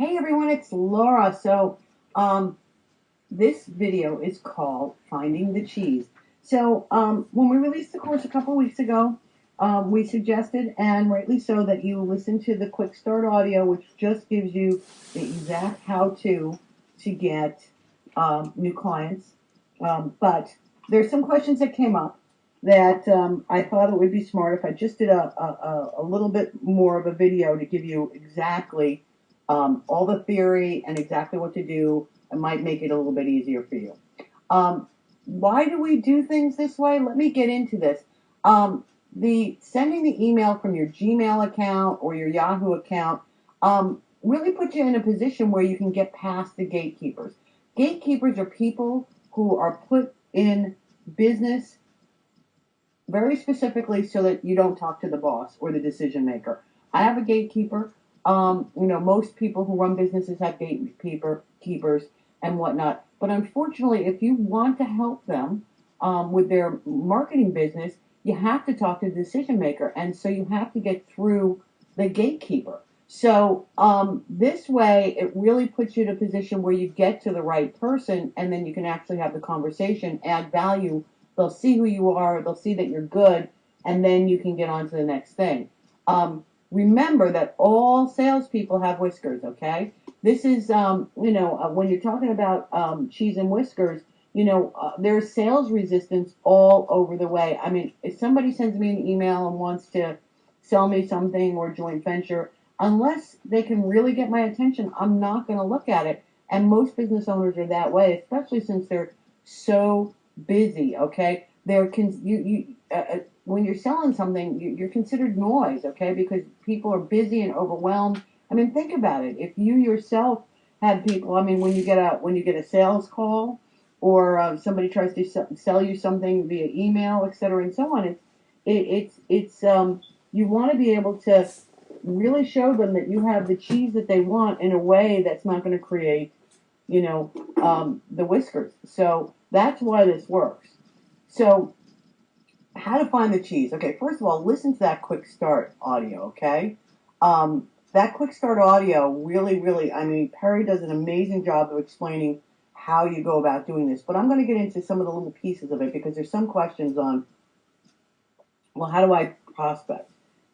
Hey everyone, it's Laura. Um, this video is called Finding the Cheese. When we released the course a couple weeks ago, we suggested, and rightly so, that you listen to the Quick Start audio, which just gives you the exact how to get new clients. But there's some questions that came up that I thought it would be smart if I just did a little bit more of a video to give you exactly all the theory and exactly what to do. It might make it a little bit easier for you. Um, why do we do things this way? Let me get into this. The sending the email from your Gmail account or your Yahoo account really puts you in a position where you can get past the gatekeepers. Gatekeepers are people who are put in business very specifically so that you don't talk to the boss or the decision maker. I have a gatekeeper. Most people who run businesses have gatekeepers and whatnot. But unfortunately, if you want to help them with their marketing business, you have to talk to the decision maker, and so you have to get through the gatekeeper. This way, it really puts you in a position where you get to the right person, and then you can actually have the conversation, add value. They'll see who you are, they'll see that you're good, and then you can get on to the next thing. Remember that all salespeople have whiskers, okay? This is, when you're talking about cheese and whiskers, there's sales resistance all over the way. I mean, if somebody sends me an email and wants to sell me something or joint venture, unless they can really get my attention, I'm not going to look at it. And most business owners are that way, especially since they're so busy. Okay, when you're selling something, you're considered noise. Okay, because people are busy and overwhelmed. I mean, think about it. If you yourself had people, I mean, when you get a sales call or somebody tries to sell you something via email, et cetera, and so on, it's you want to be able to really show them that you have the cheese that they want in a way that's not going to create, the whiskers. So that's why this works. So, how to find the cheese? Okay, first of all, listen to that quick start audio. Okay, that quick start audio really, I mean, Perry does an amazing job of explaining how you go about doing this. But I'm going to get into some of the little pieces of it because there's some questions on, well, how do I prospect?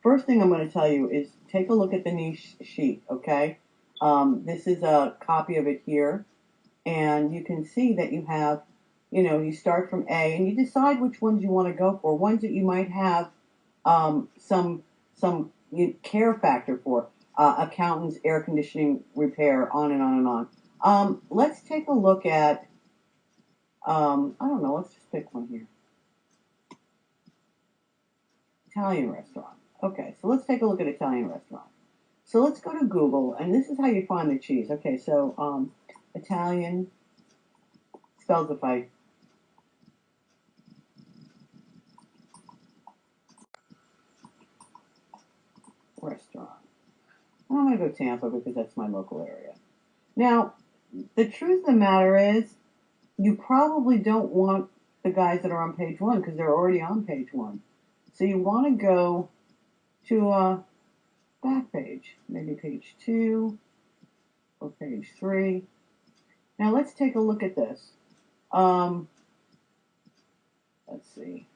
First thing I'm going to tell you is take a look at the niche sheet. Okay, this is a copy of it here, and you can see that you have, you start from A and you decide which ones you want to go for, ones that you might have some care factor for, accountants, air conditioning repair, on and on and on. Let's take a look at, I don't know, let's just pick one here. Italian restaurant. Okay, so let's take a look at Italian restaurant. So let's go to Google, and this is how you find the cheese. Okay, so Italian spells if I restaurant. I'm going to go Tampa because that's my local area. Now, the truth of the matter is, you probably don't want the guys that are on page one because they're already on page one. So you want to go to a back page, maybe page 2 or page 3. Now let's take a look at this. Let's see.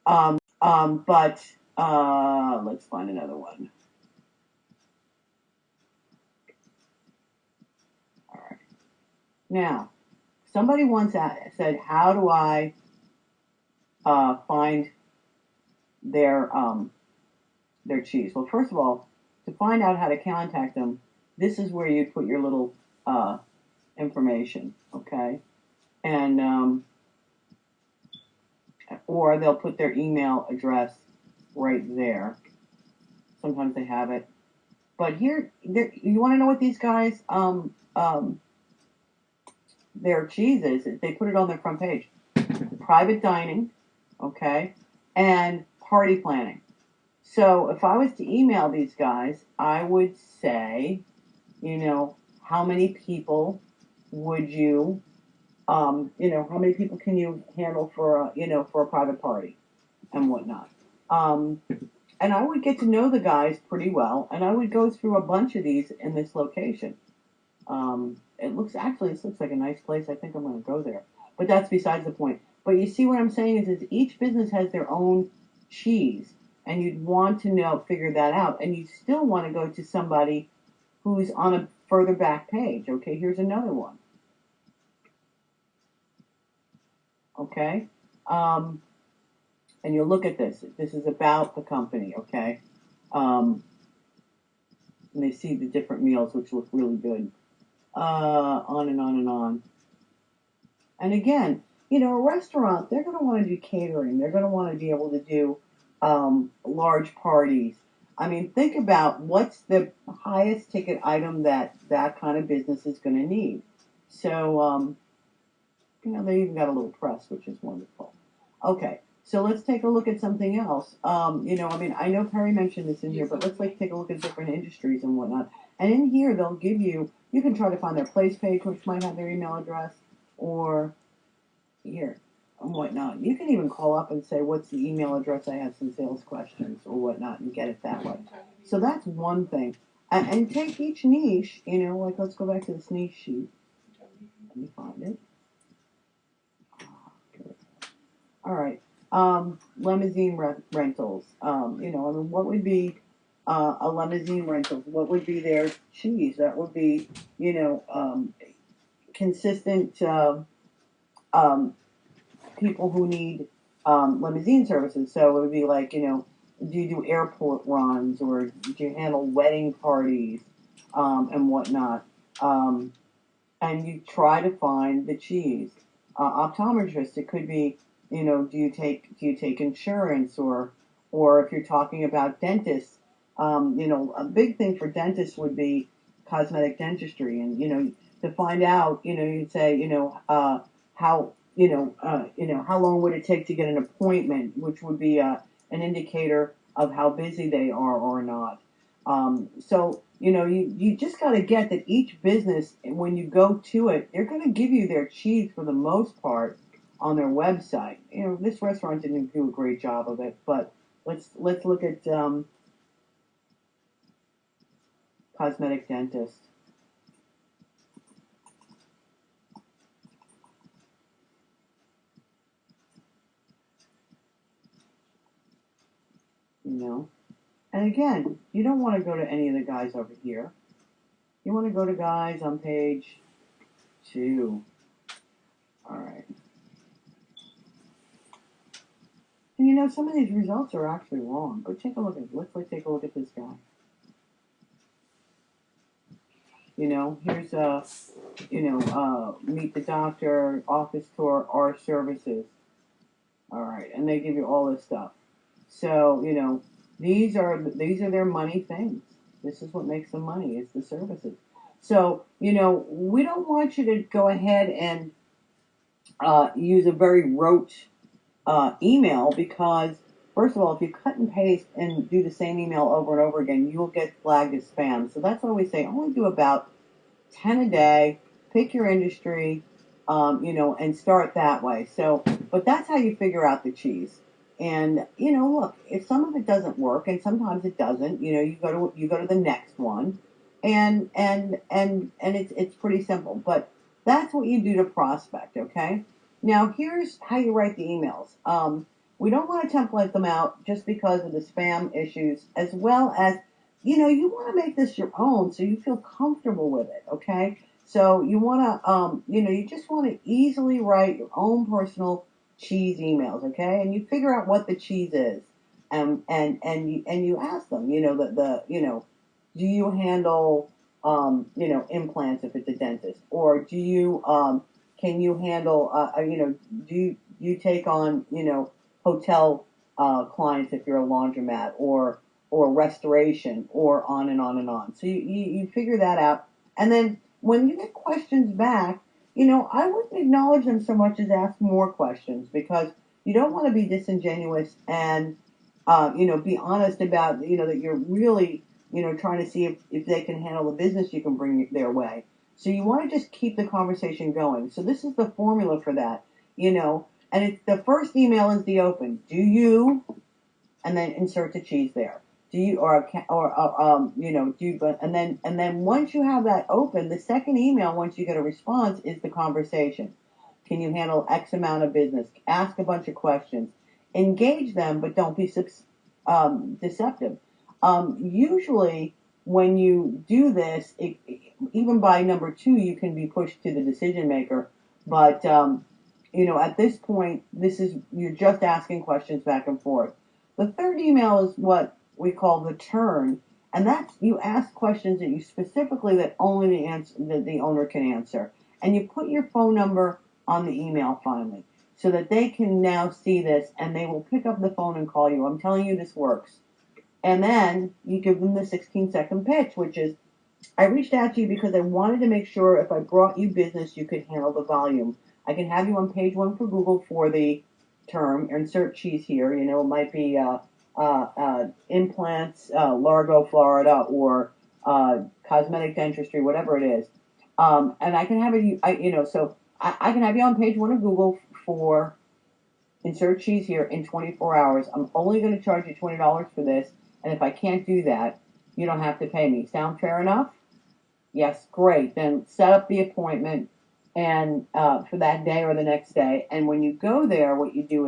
But let's find another one. All right. Now, somebody once said, "How do I find their cheese?" Well, first of all, to find out how to contact them, this is where you put your little information, okay? And or they'll put their email address right there. Sometimes they have it, but here, you want to know what these guys their cheese is? They put it on their front page: private dining, okay, and party planning. So if I was to email these guys, I would say, how many people would you, how many people can you handle for a private party and whatnot. Um, and I would get to know the guys pretty well, and I would go through a bunch of these in this location. This looks like a nice place. I think I'm going to go there. But that's besides the point. But you see what I'm saying is each business has their own cheese, and you'd want to figure that out, and you still want to go to somebody who's on a further back page. Okay, here's another one. Okay, um, and you'll look at this. This is about the company. Okay, um, and they see the different meals, which look really good. On and on and on. And again, a restaurant, they're going to want to do catering. They're going to want to be able to do large parties. I mean, think about what's the highest ticket item that that kind of business is going to need. So, they even got a little press, which is wonderful. Okay, so let's take a look at something else. I know Perry mentioned this in here, but let's take a look at different industries and whatnot. And in here, they'll give you can try to find their place page, which might have their email address, or here and whatnot. You can even call up and say, what's the email address? I have some sales questions or whatnot, and get it that way. So that's one thing. And take each niche, let's go back to this niche sheet. Let me find it. All right. Limousine rentals. What would be a limousine rental? What would be their cheese? That would be, consistent um, people who need limousine services. So it would be like, do you do airport runs or do you handle wedding parties and whatnot? Um, and you try to find the cheese. Optometrist, it could be, do you take insurance or if you're talking about dentists, a big thing for dentists would be cosmetic dentistry, and to find out, you'd say, how long would it take to get an appointment, which would be an indicator of how busy they are or not. So you just got to get that each business, when you go to it, they're going to give you their cheese for the most part on their website. This restaurant didn't do a great job of it, but let's look at cosmetic dentist. And again, you don't want to go to any of the guys over here. You want to go to guys on page 2. All right. And some of these results are actually wrong. But take a look at take a look at this guy. Here's meet the doctor, office tour, our services. All right, and they give you all this stuff. So these are their money things. This is what makes them money. It's the services. So we don't want you to go ahead and use a very rote email, because first of all, if you cut and paste and do the same email over and over again, you'll get flagged as spam. So that's why we say only do about 10 a day. Pick your industry, and start that way. So, but that's how you figure out the cheese. And look, if some of it doesn't work, and sometimes it doesn't, you go to the next one, and it's pretty simple. But that's what you do to prospect. Okay. Now here's how you write the emails. We don't want to template them out just because of the spam issues, as well as you want to make this your own so you feel comfortable with it. Okay. So you want to, you just want to easily write your own personal cheese emails, okay? And you figure out what the cheese is, and you ask them, do you handle, implants if it's a dentist, or do you, can you handle, do you take on, hotel clients if you're a laundromat, or restoration, or on and on and on. So you figure that out, and then when you get questions back, I wouldn't acknowledge them so much as ask more questions, because you don't want to be disingenuous and, be honest about, that you're really, trying to see if they can handle the business you can bring their way. So you want to just keep the conversation going. So this is the formula for that, and it's the first email is the open. Do you, and then insert the cheese there. do you do you, and then once you have that open, the second email once you get a response is the conversation. Can you handle X amount of business? Ask a bunch of questions, engage them, but don't be deceptive. Usually, when you do this, even by number two, you can be pushed to the decision maker. But at this point, you're just asking questions back and forth. The third email is what we call the turn, and that's you ask questions that you specifically that only the owner can answer, and you put your phone number on the email finally, so that they can now see this and they will pick up the phone and call you. I'm telling you, this works. And then you give them the 16-second pitch, which is, I reached out to you because I wanted to make sure if I brought you business, you could handle the volume. I can have you on page one for Google for the term. Insert cheese here. It might be implants, Largo, Florida, or cosmetic dentistry, whatever it is. And I can have I can have you on page one of Google for insert cheese here in 24 hours. I'm only going to charge you $20 for this, and if I can't do that, you don't have to pay me. Sound fair enough? Yes, great. Then set up the appointment and for that day or the next day. And when you go there, what you do is